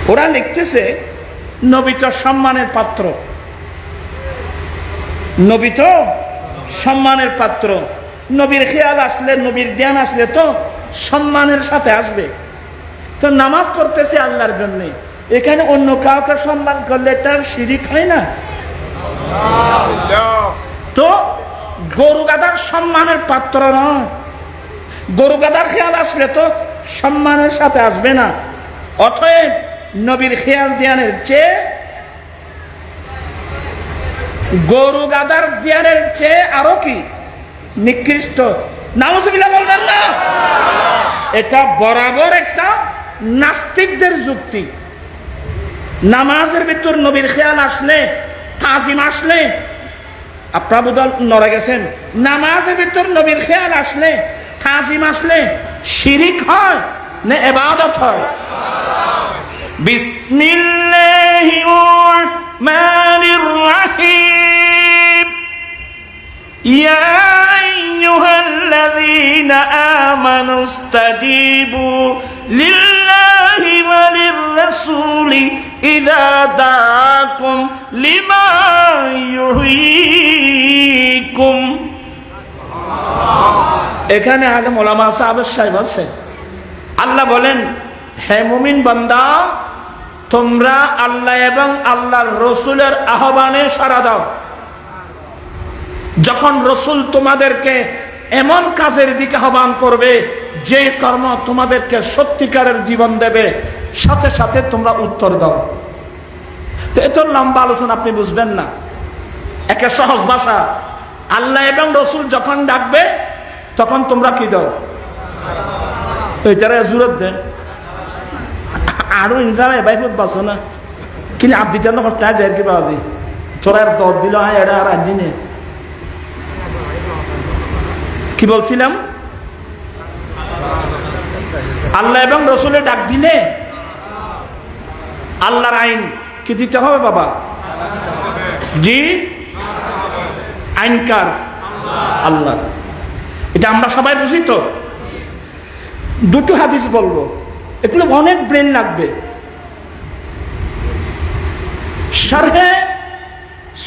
ওরা লিখতেছে নবী তো সম্মানের পাত্র, নবী তো সম্মানের পাত্র, নবীর খেয়াল আসলে, নবীর জ্ঞান আসলে তো সম্মানের সাথে আসবে। তো নামাজ পড়তেছে আল্লাহর জন্য, এখানে অন্য কাউকে সম্মান করলে তার শিরিক হয় না? তো গরু গাধার সম্মানের পাত্র নয়, গরু গাধার খেয়াল আসলে তো সম্মানের সাথে আসবে না। অতএব নবীর খেয়াল ধ্যানের চেয়ে, গরু গাধার ধ্যানের চেয়ে আরো কি নিকৃষ্ট। নাউজুবিল্লাহ বলবেন না? এটা বরাবর একটা নাস্তিকদের যুক্তি। নামাজের ভিতর নবীর খেয়াল আসলে, তাজিম আসলে, আপনারা বোধহয় নড়ে গেছেন, নামাজের ভিতর নবীর খেয়াল আসলে, তাজিম আসলে শিরিক হয় না ইবাদত হয়? বিসমিল্লাহির রাহমানির রাহিম। ইয়া আইয়ুহাল্লাযীনা আমানু ইসতাজীবু লিল্লাহি ওয়া লির-রাসূলি ইযা দাআকুম লিমা ইউহয়িকুম। এখানে আলেম ওলামা সাহাবা সাহেব আছে। আল্লাহ বলেন, হে মুমিন বান্দা, তোমরা আল্লাহ এবং আল্লাহর রসুলের আহ্বানে সাড়া দাও। যখন রসুল তোমাদেরকে এমন কাজের দিকে আহ্বান করবে যে কর্ম তোমাদেরকে সত্যিকারের জীবন দেবে, সাথে সাথে তোমরা উত্তর দাও। তো এত লম্বা আলোচনা আপনি বুঝবেন না, একে সহজ ভাষা। আল্লাহ এবং রসুল যখন ডাকবে তখন তোমরা কি দাও? এইটারে জুরত দেন আরো ইনসান এবাই বাঁচো না, কিন্তু আপনি যেন কষ্ট যায় কি বাবা তোরা আর দর দিল, হ্যাঁ এটা আর দিনে কি বলছিলাম? আল্লাহ এবং রসুলের ডাক দিলে আল্লাহর আইন কি দিতে হবে বাবা? জি, আইনকার আল্লাহ। এটা আমরা সবাই বুঝি তো। দুটো হাদিস বলবো, এগুলো অনেক ব্রেন লাগবে। শারহে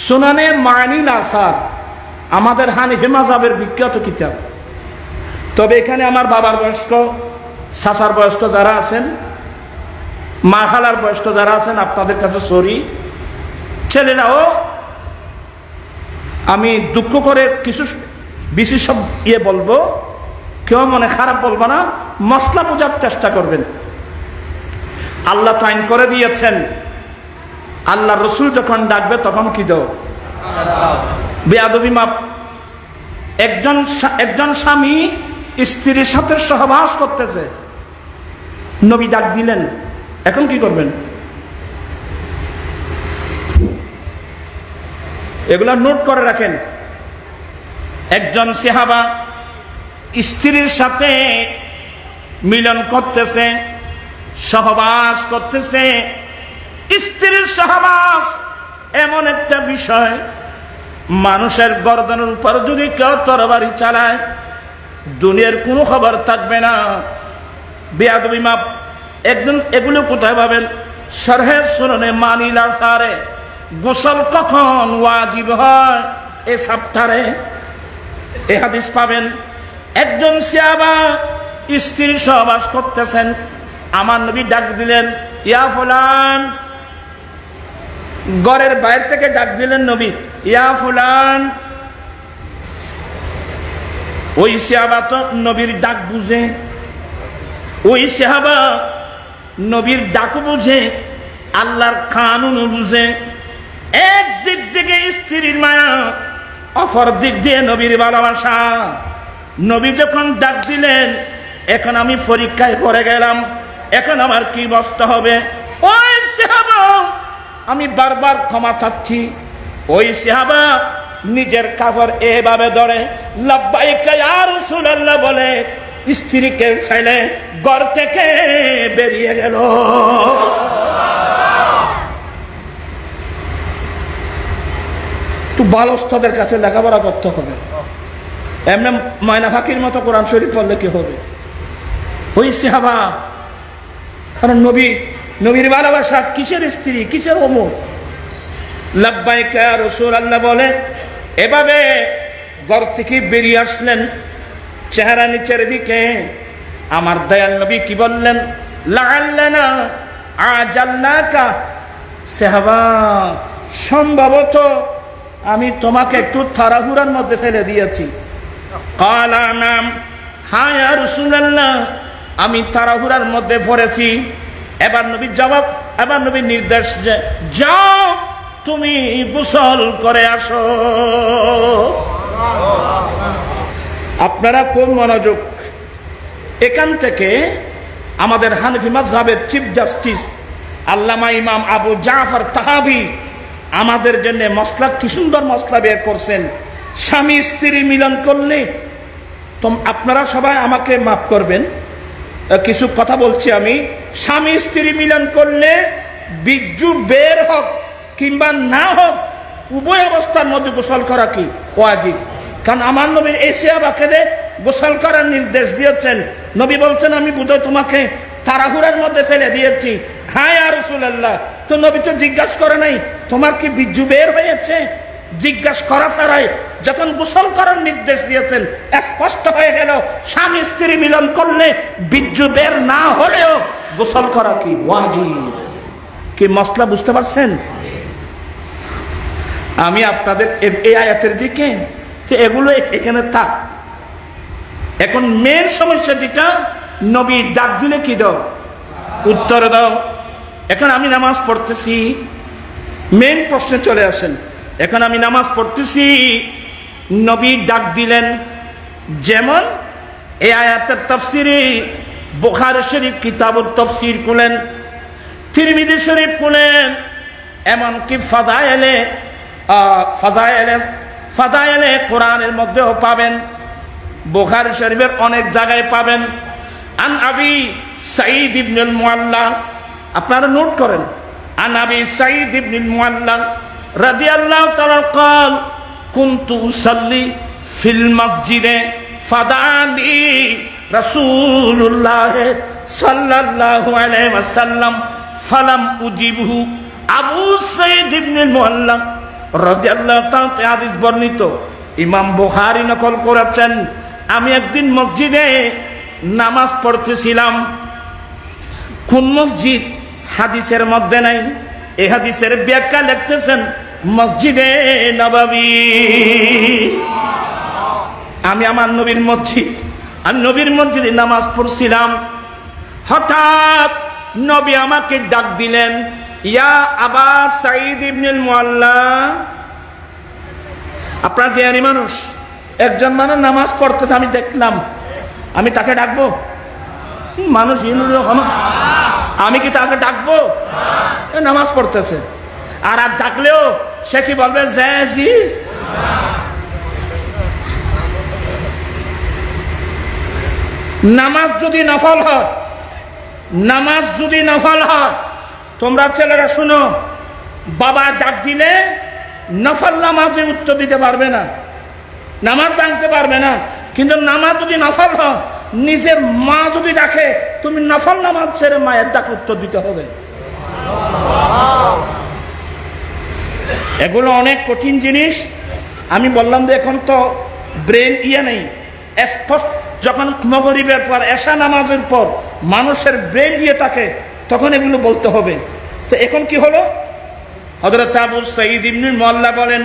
সুনানে মানিল আসার আমাদের হানিফি মাযহাবের বিখ্যাত কিতাব। তবে এখানে আমার বাবার বয়স্ক, চাচার বয়স্ক যারা আছেন, মা খালার বয়স্ক যারা আছেন, আপনাদের কাছে সরি, ছেলেরাও আমি দুঃখ করে কিছু বিশেষ বলবো, কেউ মনে খারাপ বলবো না, মসলা বোঝার চেষ্টা করবেন। আল্লাহ তো আইন করে দিয়েছেন, আল্লাহ রসুল যখন ডাকবে তখন কি দাও? বেয়াদবি মাপ। একজন স্বামী স্ত্রীর সাথে সহবাস করতেছে, নবী ডাক দিলেন, এখন কি করবেন? এগুলা নোট করে রাখেন। একজন সাহাবা স্ত্রীর সাথে মিলন করতেছে, সহবাস করতেছে। স্ত্রীর সহবাস এমন একটা বিষয়, মানুষের গর্দনের উপর যদি কেউ তরবারি চালায় দুনিয়ার কোনো খবর থাকবে না। বেয়াদবি মাপ। একদম এগুলো কোথায় পাবেন? শারহে সুনানে মানিল আসারে গোসল কখন ওয়াজিব হয় এই সাপ্তাহে এই হাদিস পাবেন। একজন সাহাবা স্ত্রী সহবাস করতেছেন, আমার নবী ডাক দিলেন, ইয়া ফুলান। ঘরের বাইরে থেকে ডাক দিলেন নবী, ইয়া ফুলান। ওই সাহাবা তো নবীর ডাক বুঝে, ওই সাহাবা নবীর ডাক বুঝে, আল্লাহর কানুন বুঝে। এক দিক থেকে স্ত্রীর মায়া, অপর দিক দিয়ে নবীর ভালোবাসা। নবী যখন ডাক দিলেন, এখন আমি পরীক্ষায় পড়ে গেলাম, এখন আমার কি অবস্থা হবে? ওই সাহাবা, আমি বারবার ক্ষমা চাচ্ছি। ওই সাহাবা নিজের কাপড় এভাবে ধরে লাব্বাইকা ইয়া রাসূলুল্লাহ বলে স্ত্রীকে ফেলে ঘর থেকে বেরিয়ে গেল। একটু ভালো ওস্তাদের কাছে লেখাপড়া করতে হবে, এমনি ময়না ফাঁকির মতো কোরআন শরীফ পড়লে কি হবে? ওই সাহাবা, কারণ নবী নবীর ভালোবাসা কিসের স্ত্রী, কিসের অমর? লাব্বাইক ইয়া রাসূলুল্লাহ বলে। এভাবে ঘর থেকে বেরিয়ে আসলেন, চেহারা নিচের দিকে। আমার দয়াল নবী কি বললেন? লাআল্লানা আজালনাকা, সাহাবা সম্ভবত আমি তোমাকে একটু তাড়াহুড়ার মধ্যে ফেলে দিয়েছি। ক্বালা নাম, হ্যাঁ ইয়া রাসূলুল্লাহ, আমি তাড়াহুড়ার মধ্যে পড়েছি। এবার নবী জবাব, এবার নবী নির্দেশ যে যাও তুমি গোসল করে আসো। আপনারা কোন মনোযোগ! এখান থেকে আমাদের হানফি মাযহাবের চিফ জাস্টিস আল্লামা ইমাম আবু জাফর তাহাবি আমাদের জন্য মসলা, কি সুন্দর মসলা বের করছেন। স্বামী স্ত্রী মিলন করলে, আপনারা সবাই আমাকে মাফ করবেন, কিছু কথা বলছি আমি। স্বামী স্ত্রী মিলন করলে বীর্য বের হোক কিংবা না হোক, উভয় অবস্থার মধ্যে গোসল করা কি ওয়াজিব। কারণ আমার নবীর এই সাহাবাকে গোসল করার নির্দেশ দিয়েছেন। নবী বলছেন আমি বুঝো তোমাকে তাড়াহুড়ার মধ্যে ফেলে দিয়েছি। হ্যাঁ ইয়া রাসূলুল্লাহ, তো নবী তো জিজ্ঞাসা করে নাই তোমার কি বীর্য বের হয়েছে? জিজ্ঞাসা করা ছাড়াই যখন গোসল করার নির্দেশ দিয়েছেন, স্পষ্ট হয়ে গেল স্বামী স্ত্রী মিলন করলে বীর্য বের না হলেও গোসল করা কি ওয়াজিব। কি মসলা বুঝতে পারছেন? আমি আপনাদের এই আয়াতের দিকে যে এগুলো এখানে থাক। এখন মেন সমস্যা যেটা, নবী ডাক দিলে কি দাও? উত্তর দাও। এখন আমি নামাজ পড়তেছি, মেন প্রশ্নে চলে আসেন। এখন আমি নামাজ পড়তেছি, নবী ডাক দিলেন। যেমন এই আয়াতের তাফসিরে বুখারী শরীফ কিতাবুত তাফসির খুলেন, তিরমিজি শরীফ খুলেন, এমনকি ফাদায়েলে কোরআনের মধ্যেও পাবেন, বুখারী শরীফের অনেক জায়গায় পাবেন। আন আবি সাঈদ ইবনুল মুআল্লা, আপনারা নোট করেন, আন আবি সাঈদ ইবনুল মুআল্লা রাদিয়াল্লাহু তাআলা قال كنت اصلي في المسجد فدعاني رسول الله صلى الله عليه وسلم فلم اجبه। আবু সাঈদ ইবনুল মুআল্লা রাদিয়াল্লাহু তাআলা হাদিস বর্ণিত, ইমাম বুখারী নকল করেছেন। আমি একদিন মসজিদে নামাজ পড়তেছিলাম। কোন মসজিদ? হাদিসের মধ্যে নাই। এই হাদিসের ব্যাখ্যা লিখতেছেন মসজিদে নববী। আমি আমার নবীর মসজিদ, আমি নবীর মসজিদে নামাজ পড়ছিলাম। হঠাৎ নবী আমাকে ডাক দিলেন, ইয়া আবা সাঈদ ইবনুল মুআল্লা। আপনার জ্ঞানী মানুষ, একজন মানুষ নামাজ পড়তেছে, আমি দেখলাম, আমি তাকে ডাকবো? মানুষ আমি কি তাকে ডাকবো? নামাজ পড়তেছে। আর ডাকলেও সে কি বলবে? জি। নামাজ যদি নফল হয়, নামাজ যদি নফল হয়, তোমরা ছেলেরা শুনো, বাবা ডাক দিলে নফল নামাজে উত্তর দিতে পারবে না, নামাজ ভাঙতে পারবে না। কিন্তু নামাজ যদি নফল হয়, নিজের মা যদি ডাকে, তুমি নফল নামাজ ছেড়ে মায়ের ডাক উত্তর দিতে হবে। এগুলো অনেক কঠিন জিনিস। আমি বললাম যে এখন তো ব্রেন নেই, স্পষ্ট। যখন মাগরিবের পর, এশা নামাজের পর মানুষের ব্রেন থাকে, তখন এগুলো বলতে হবে। তো এখন কি হলো? হযরত আবু সাঈদ ইবনুল মুআল্লা বলেন,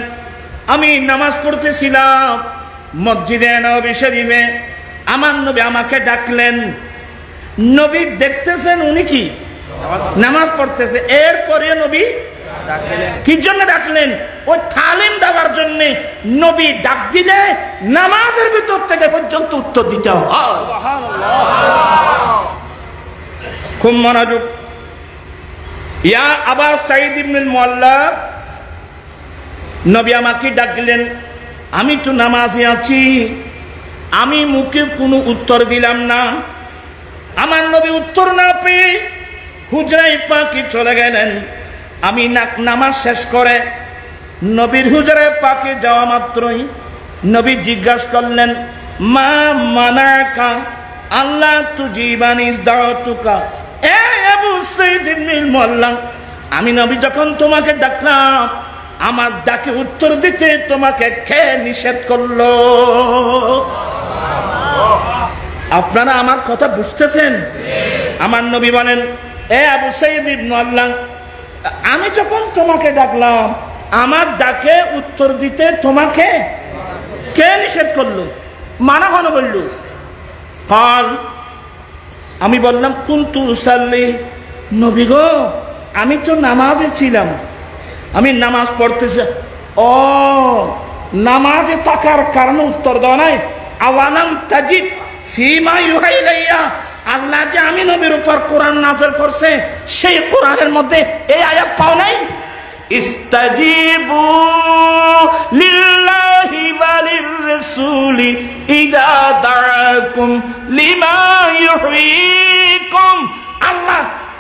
আমি নামাজ পড়তেছিলাম মসজিদে নববী শরীফে, আমার নবী আমাকে ডাকলেন। নবী দেখতেছেন উনি কি নামাজ পড়তেছে, এরপরে নবী কি জন্য ডাকলেন? ওই তালিম দেওয়ার জন্য। নবী ডাক দিলে নামাজের ভিতর থেকে পর্যন্ত উত্তর দিতে হয়। খুব মনোযোগ। ইয়া আবা সাঈদ ইবনুল মুআল্লা, নবী আমাকে ডাকলেন, আমি তো নামাজে আছি। আমি মুখে কোনো উত্তর দিলাম না। আমার নবী উত্তর না পেয়ে হুজরায় পাকে চলে গেলেন। আমি নামাজ শেষ করে নবীর হুজরায় পাকে যাওয়া মাত্রই নবী জিজ্ঞাসা করলেন, মা মানাকা আল্লাহ তুজিবানিস দাওতুকা, এ আবু সাইদ ইবনে মুআল্লাম, আমি নবী যখন তোমাকে ডাকলাম, আমার ডাকে উত্তর দিতে তোমাকে কে নিষেধ করলো? আপনারা আমার কথা বুঝতেছেন? আমার নবী বলেন, এ আবু সাইদ ইবনে মুআল্লাম, আমি যখন তোমাকে ডাকলাম, আমার ডাকে উত্তর দিতে তোমাকে কে নিষেধ করলো? মানা কেন বললো? কাল, আমি বললাম, কুনতু উসাল্লি, নবী গো আমি তো নামাজে ছিলাম, আমি নামাজ পড়তেছি। ও, নামাজে থাকার কারণে উত্তর দেওয়া নাই? আওয়ালাম তাজিদ ফিমা ইউহা ইলাইয়া, আল্লাহ যে আমি নবীর উপর কোরআন নাযিল করছে, সেই কোরআনের মধ্যে এই আয়াত পাও নাই? ইস্তাজিবু লিল্লাহি ওয়া লিররাসূলি ইযা দাআকুম লিমা ইউহয়িকুম।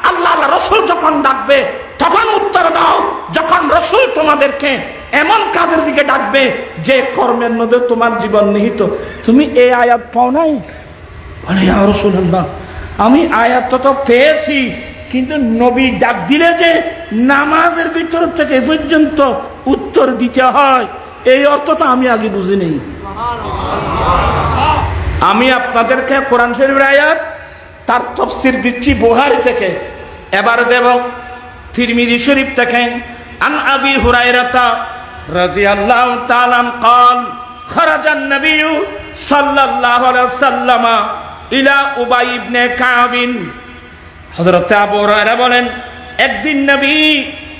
আল্লাহ রাসূল যখন ডাকবে তখন উত্তর দাও, যখন রাসূল তোমাদেরকে এমন কাজের দিকে ডাকবে যে কর্মের মধ্যে তোমার জীবন নিহিত। তুমি এই আয়াত পাও নাই? বলে, ইয়া রাসূলুল্লাহ, আমি আয়াত তো পেয়েছি, কিন্তু নবী ডাক দিলে যে নামাজের ভিতর থেকে পর্যন্ত উত্তর দিতে হয়, এই অর্থটা আমি আগে বুঝিনি। আমি আপনাদেরকে কোরআন শরীফের আয়াত তার তাফসীর দিচ্ছি বুখারী থেকে, এবার দেব তিরমিজি শরীফ থেকে। আন আবি হুরায়রা রাদিয়াল্লাহু তাআলা قال خرج النبي صلى الله عليه وسلم ইলা উবাই ইবনে কাব। হযরত আবু হুরায়রা বলেন, একদিন নবী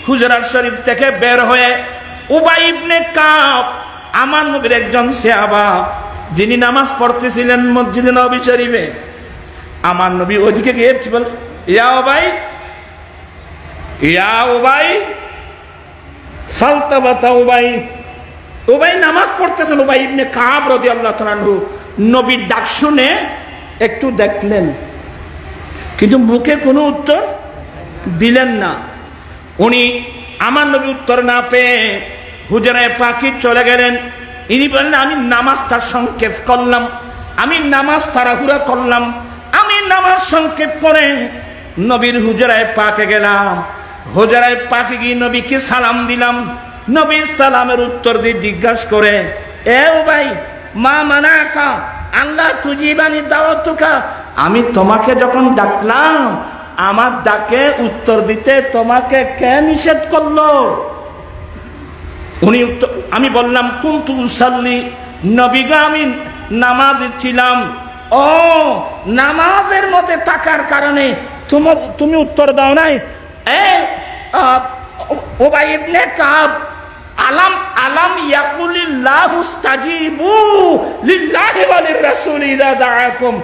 হুজরাত শরীফ থেকে বের হয়ে উবাই ইবনে কাব, আমার নবীর একজন সাহাবা, যিনি নামাজ পড়তেছিলেন মসজিদে নববী শরীফে। আমার নবী ওইদিকে গিয়ে কি বল, ইয়া উবাই ফালতাবাতা উবাই। উবাই নামাজ পড়তেছেন, উবাই ইবনে কাব রাদিয়াল্লাহু তাআলা আনহু নবীর ডাক শুনে একটু দেখলেন, কিন্তু মুখে কোনো উত্তর দিলেন না। উনি আমার নবী উত্তর না পেয়ে হুজরায়ে পাকি চলে গেলেন। ইনি বললেন, আমি নামাজটা সংক্ষেপ করলাম, আমি নামাজ তাড়াহুড়া করলাম, আমি নামাজ সংক্ষেপ করে নবীর হুজরায়ে পাকে গেলাম। হুজরায়ে পাকে গিয়ে নবীকে সালাম দিলাম। নবীর সালামের উত্তর দিয়ে জিজ্ঞাসা করে, এ উবাই, মা মানাকা আল্লাহ তুজিবানি দাওয়াতুকা, আমি তোমাকে যখন ডাকলাম, আমার ডাকে উত্তর দিতে তোমাকে কে নিষেধ করলো? আমি বললাম, কুনতু উসাল্লি, নবী গো আমি নামাজে ছিলাম। ও, নামাজের মধ্যে থাকার কারণে তুমি উত্তর দাও নাই? উবাই ইবনে কাব, আলাম ইয়াকুলিল্লাহু ইস্তাজিবু লিল্লাহি ওয়া লিররাসূলি ইযা দাআকুম।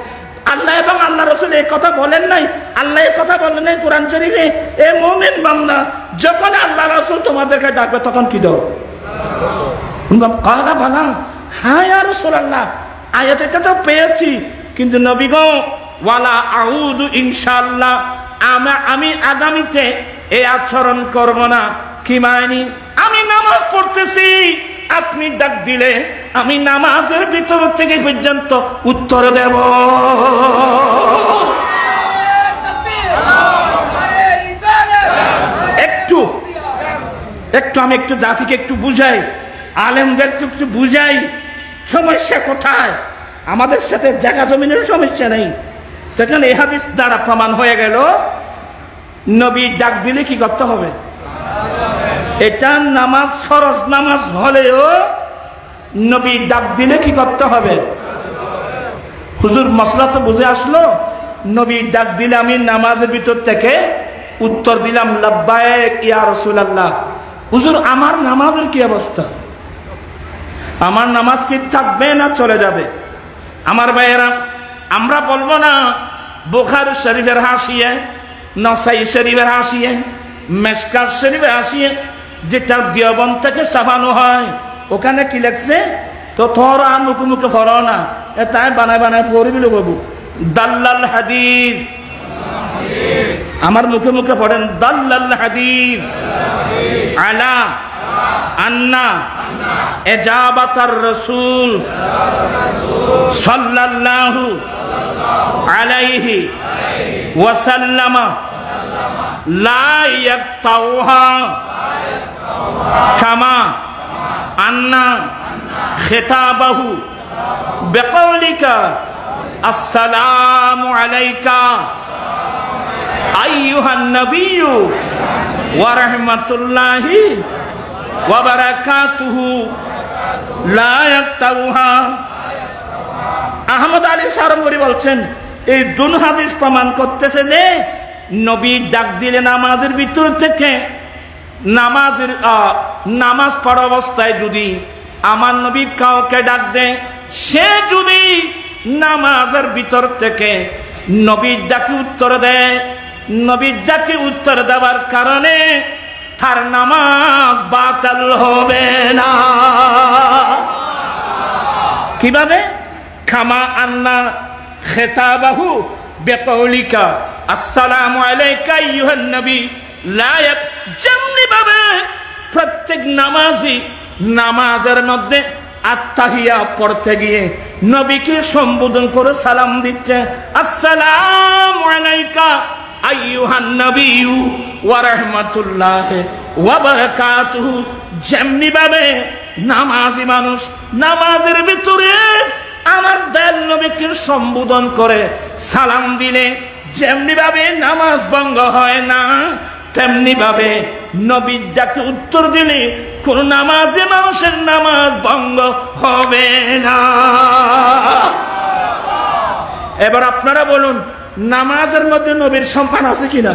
আল্লাহ এবং আল্লাহ রাসূল এই কথা বলেন নাই? আল্লাহ এই কথা বলেন নাই কোরআন শরীফে? এ মুমিন বান্দা, যখন আল্লাহ রাসূল তোমাদেরকে ডাকবে তখন কি দাও? কালা বালা, হ্যাঁ ইয়া রাসূলুল্লাহ, আয়াত এটা তো পেয়েছি, কিন্তু নবী গো ওয়ালা আউযু ইনশাআল্লাহ, আমি আগামীতে এই আচরণ করব না। কি মানে? আমি নামাজ পড়তেছি, আপনি ডাক দিলে আমি নামাজের ভিতর থেকে পর্যন্ত উত্তর দেব। আমি একটু জাতিকে একটু বুঝাই, আলেমদের একটু বুঝাই সমস্যা কোথায়। আমাদের সাথে জায়গা জমিনের সমস্যা নেই, সেখানে এই হাদিস দ্বারা প্রমাণ হয়ে গেল নবী ডাক দিলে কি করতে হবে? এটা নামাজ, ফরজ নামাজ হলেও নবী ডাক দিলে কি করতে হবে? হুজুর মসলা তো বুঝে আসলো। নবী ডাক দিলে আমি নামাজের ভিতর থেকে উত্তর দিলাম, লাব্বাইক ইয়া রাসূলুল্লাহ। হুজুর আমার নামাজের কি অবস্থা? আমার নামাজ কি থাকবে না চলে যাবে? আমার ভাইয়েরা, আমরা বলবো না বুখারী শরীফের হাসিয়ে, নাসাই শরীফের হাসিয়ে, মেশকাত শরীফের হাসিয়ে, যেটা দেওবন্দ থেকে ছাপানো হয়, ওখানে কি লেখছে? তো তোর আর মুখে মুখে পড়ো না, তাই বানায় বানায় পড়বি লোক। দাল্লাল হাদিস, আমার মুখে মুখে পড়েন, দাল্লাল হাদিস আলা আন্না ইজাবাতার রাসূল সাল্লাল্লাহু আলাইহি ওয়াসাল্লাম লা ইয়াকতাউহা কামা আন্না খিতাবাহু বিকাউলিকা আসসালামু আলাইকা আইয়ুহান নাবিয়্যু ওয়া রাহমাতুল্লাহি ওয়া বারাকাতুহু লা ইয়াকতাউহা। আহমদ আলী সারমুরি বলছেন এই দুন হাদিস প্রমাণ করতেছে যে নবী ডাক দিলেন আমাদের ভিতর থেকে নামাজ পড়া অবস্থায় যদি আমার নবী কাউকে ডাক দেয়, সে যদি নামাজের ভিতর থেকে নবীর ডাকে উত্তর দেয়, নবীর ডাকে উত্তর দেওয়ার কারণে তার নামাজ বাতিল হবে না। কিভাবে? কামা আন্না খিতাবাহু বিকাউলিকা আসসালামু আলাইকা আইয়ুহান নবী লা ইয়াক, যেমনি ভাবে প্রত্যেক নামাজি নামাজের মধ্যে আত্তাহিয়া পড়তে গিয়ে নবীকে সম্বোধন করে সালাম দিচ্ছে, আসসালামু আলাইকা আইয়ুহান নবিয়্যু ওয়া রাহমাতুল্লাহি ওয়া বারাকাতুহু। যেমনি ভাবে নামাজি মানুষ নামাজের ভিতরে আমার দয়াল নবীকে সম্বোধন করে সালাম দিলে যেমনি ভাবে নামাজ ভঙ্গ হয় না, তেমনি ভাবে নবীর ডাকে উত্তর দিলে কোন নামাজে মানুষের নামাজ ভঙ্গ হবে না। এবার আপনারা বলুন, নামাজের মধ্যে নবীর সম্মান আছে কিনা?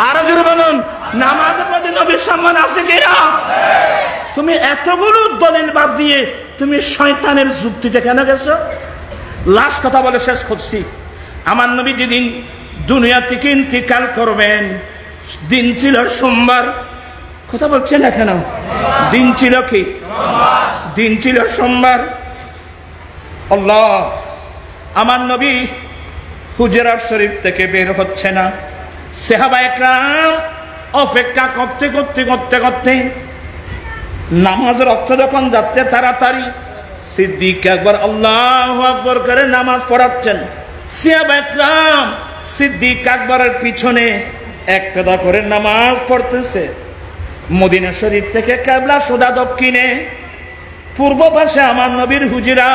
আরো জোরে বলুন, নামাজের মধ্যে নবীর সম্মান আছে কিনা? তুমি এতগুলো দলিল বাদ দিয়ে তুমি শয়তানের যুক্তিতে কেন গেছো? লাস্ট কথা বলে শেষ করছি। আমার নবী যেদিন দুনিয়া থেকে ইন্তিকাল করবেন, দিন ছিল সোমবার। কথা বলছেন না কেন? দিন ছিল কি? দিন ছিল সোমবার। আল্লাহ, আমার নবী হুজরা শরীফ থেকে বের হচ্ছে না। সাহাবায়ে কেরাম অপেক্ষা করতে করতে করতে করতে নামাজের রক্ত যখন যাচ্ছে তাড়াতাড়ি, সিদ্দিক একবার আল্লাহু আকবার করে নামাজ পড়াচ্ছেন। সাহাবায়ে কেরাম সিদ্দিক আকবরের পিছনে একটা করে নামাজ পড়তেছে। মদিনা শরীফ থেকে কিবলা সোজা দক্ষিণে, পূর্ব পাশে আমার নবীর হুজরা।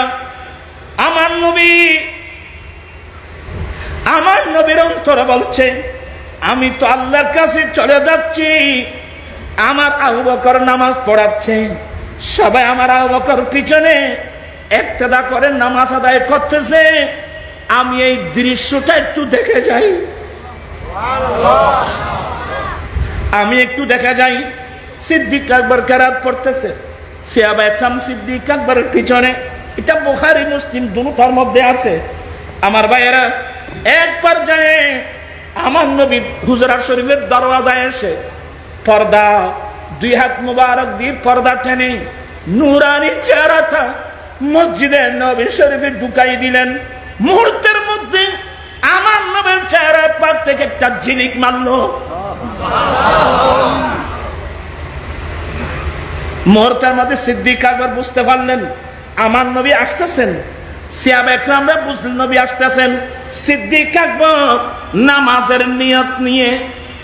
আমার নবীর অন্তর বলছে আমি তো আল্লাহর কাছে চলে যাচ্ছি। আমার আবু বকর নামাজ পড়াচ্ছে, সবাই আমার আবু বকর পিছনে একটা করে নামাজ আদায় করতেছে। আমি এই দৃশ্যটা একটু দেখে যাই, আমি একটু দেখা যাই। সিদ্দিক আকবর কেরাত পড়তেছে, সাহাবায়ে কেরাম সিদ্দিক আকবরের পিছনে। এটা বুখারী মুসলিম দুটোর মধ্যে আছে। আমার ভাইয়েরা, এক পর্যায়ে আমার নবী হুজরা শরীফের দরওয়াজায় এসে পর্দা, দুই হাত মুবারক দিয়ে পর্দা টেনে নূরানি চেহারাটা মসজিদে নবী শরীফে ঢুকাই দিলেন। মুহূর্তের মধ্যে আমার নবীর চেহারা পাক থেকে একটা ঝিলিক মারলো। মুহূর্তের মধ্যে সিদ্দিক আকবর বুঝতে পারলেন আমার নবী আসতেছেন। সাহাবায়ে কেরামরা বুঝলেন নবী আসতেছেন। সিদ্দিক আকবর নামাজের নিয়ত নিয়ে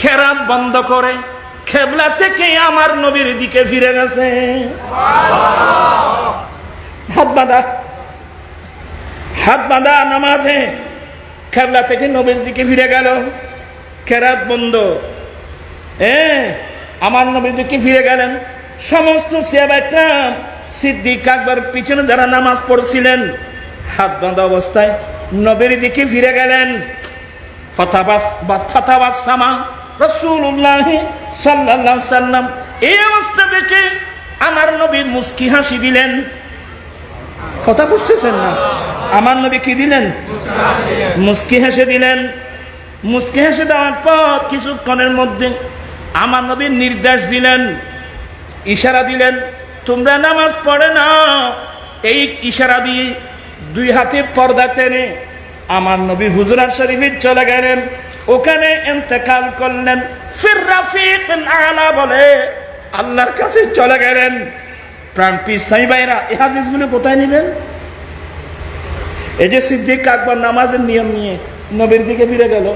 খেরাত বন্ধ করে কিবলা থেকে আমার নবীর দিকে ফিরে গেছে। হাত বাঁধা নামাজে কিবলা থেকে নবীর দিকে ফিরে গেল, খেরাত বন্ধ। আমার নবীর দিকে ফিরে গেলেন। সমস্ত সাহাবায়ে কেরাম সিদ্দিক আকবর পিছনে যারা নামাজ পড়ছিলেন হাত বাঁধা অবস্থায় নবীর দিকে ফিরে গেলেন। ফাতাবাসসামা রাসূলুল্লাহ সাল্লাল্লাহু আলাইহি সাল্লাম। এই অবস্থা দেখে আমার নবী মুস্কি হাসি দিলেন। কথা বুঝতেছেন না? আমার নবী কি দিলেন? মুস্কি হেসে দিলেন। মুস্কি হেসে দেওয়ার পর কিছুক্ষণের মধ্যে আমার নবী নির্দেশ দিলেন, ইশারা দিলেন, তোমরা নামাজ পড়ে না। এই ইশারা দিয়ে দুই হাতে পর্দা টেনে আমার নবী হুজরা শরীফে চলে গেলেন। ওখানে ইন্তেকাল করলেন। ফির রাফিকুল আলা বলে আল্লাহর কাছে চলে গেলেন। প্রাণ পিসাই ভাইরা, এই হাদিসগুলো কোথায় নেবেন? এই যে সিদ্দিক আকবর নামাজের নিয়ম নিয়ে নবীর দিকে ফিরে গেল,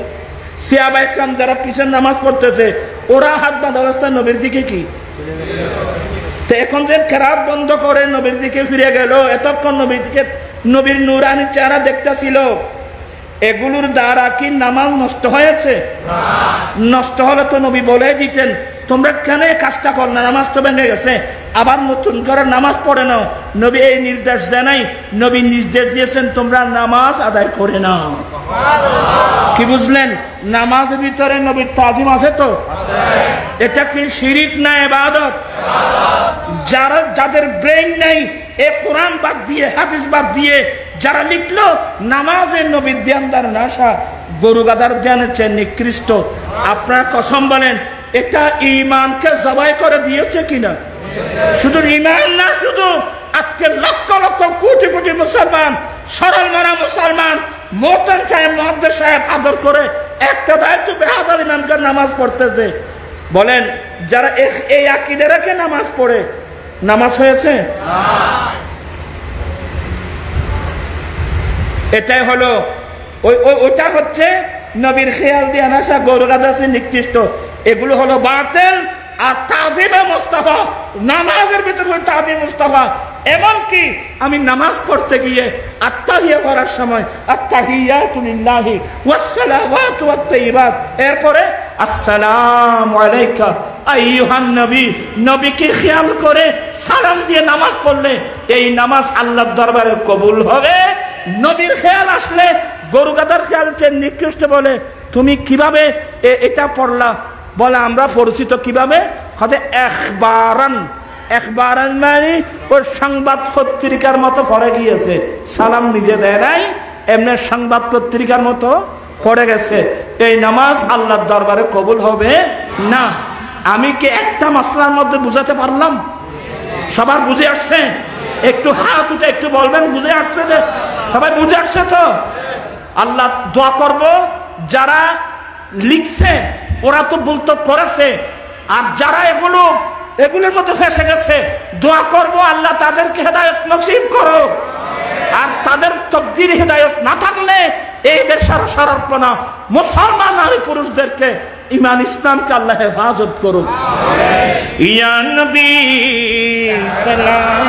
সাহাবা একরাম যারা পিছনে নামাজ পড়তেছে ওরা হাত বাঁধা অবস্থায় নবীর দিকে কি তো এখন যে কেরাত বন্ধ করে নবীর দিকে ফিরে গেল, এতক্ষণ নবীর দিকে নবীর নূরানি চেহারা দেখতেছিল, এগুলোর দ্বারা কি নামাজ নষ্ট হয়েছে? নষ্ট হলে তো নবী বলে দিতেন তোমরা কেন এই কাজটা কর না, নামাজ তো ভেঙে গেছে, আবার নতুন করে নামাজ পড়ে নাও। নবী এই নির্দেশ দেয় নাই, নবী নির্দেশ দিয়েছেন তোমরা নামাজ আদায় করে নাও। কি বুঝলেন? নামাজের ভিতরে নবীর তাজিম আছে তো? এটা কি শিরিক না ইবাদত? যাদের ব্রেইন নাই, এ কোরআন বাদ দিয়ে হাদিস বাদ দিয়ে যারা লিখলো নামাজের নবীর ধ্যান ধার নাশা গরু গাদার ধ্যানের চেয়ে নিকৃষ্ট, আপনারা কসম বলেন এটা ঈমানকে জবাই করে দিয়েছে কিনা? শুধু ঈমান না, শুধু আজকে লক্ষ লক্ষ কোটি কোটি মুসলমান, সরল মানা মুসলমান মোহতাম সাহেব মুহাদ্দিস সাহেব আদর করে একটা দায়িত্ব বেহাদার ইমামকে নামাজ পড়তেছে। বলেন যারা এই আকীদা রেখে নামাজ পড়ে নামাজ হয়েছে? এটাই হলো ওইটা হচ্ছে নবীর খেয়াল দিয়ে আসা গরু গাদা নিকৃষ্ট, এগুলো হলো বাতিল। আর তাজিমে মুস্তাফা, নামাজের ভিতরে তাজিম মুস্তাফা, এমনকি আমি নামাজ পড়তে গিয়ে আত্তাহিয়া করার সময় আত্তাহিয়াতু লিল্লাহি ওয়াস সালাওয়াতু ওয়াত তাইয়্যিবাত, এরপরে আসসালামু আলাইকা আইয়ুহান নবী, নবীকে খেয়াল করে সালাম দিয়ে নামাজ পড়লে এই নামাজ আল্লাহর দরবারে কবুল হবে। নবীর খেয়াল আসলে গরু গাদার খেয়াল চেয়ে নিকৃষ্ট বলে তুমি কিভাবে এটা পড়লা? বলে আমরা পরিচিত কিভাবে? হতে একবারান মানে ওর সংবাদ পত্রিকার মতো পড়ে গিয়েছে, সালাম নিজে দেয় নাই, এমনি সংবাদ পত্রিকার মতো পড়ে গেছে। এই নামাজ আল্লাহর দরবারে কবুল হবে না। আমি কি একটা মাসলার মধ্যে বুঝাতে পারলাম? সবার বুঝে আসছে? একটু হাত উঠে একটু বলবেন বুঝে আসছে? সবাই বুঝে আসছে তো? আল্লাহ দোয়া করব, যারা লিখছে ওরা তো ভুল তো করেছে, আর যারা এগুলোর মধ্যে ফেসে গেছে দোয়া করব আল্লাহ তাদেরকে হেদায়েত নসিব করো। আর তাদের তকদির হেদায়েত না থাকলে এই দেশের সরলপনা মুসলমান নারী পুরুষদেরকে ঈমান ইসলামকে আল্লাহ হেফাজত করুক। ইয়া নবী সালাম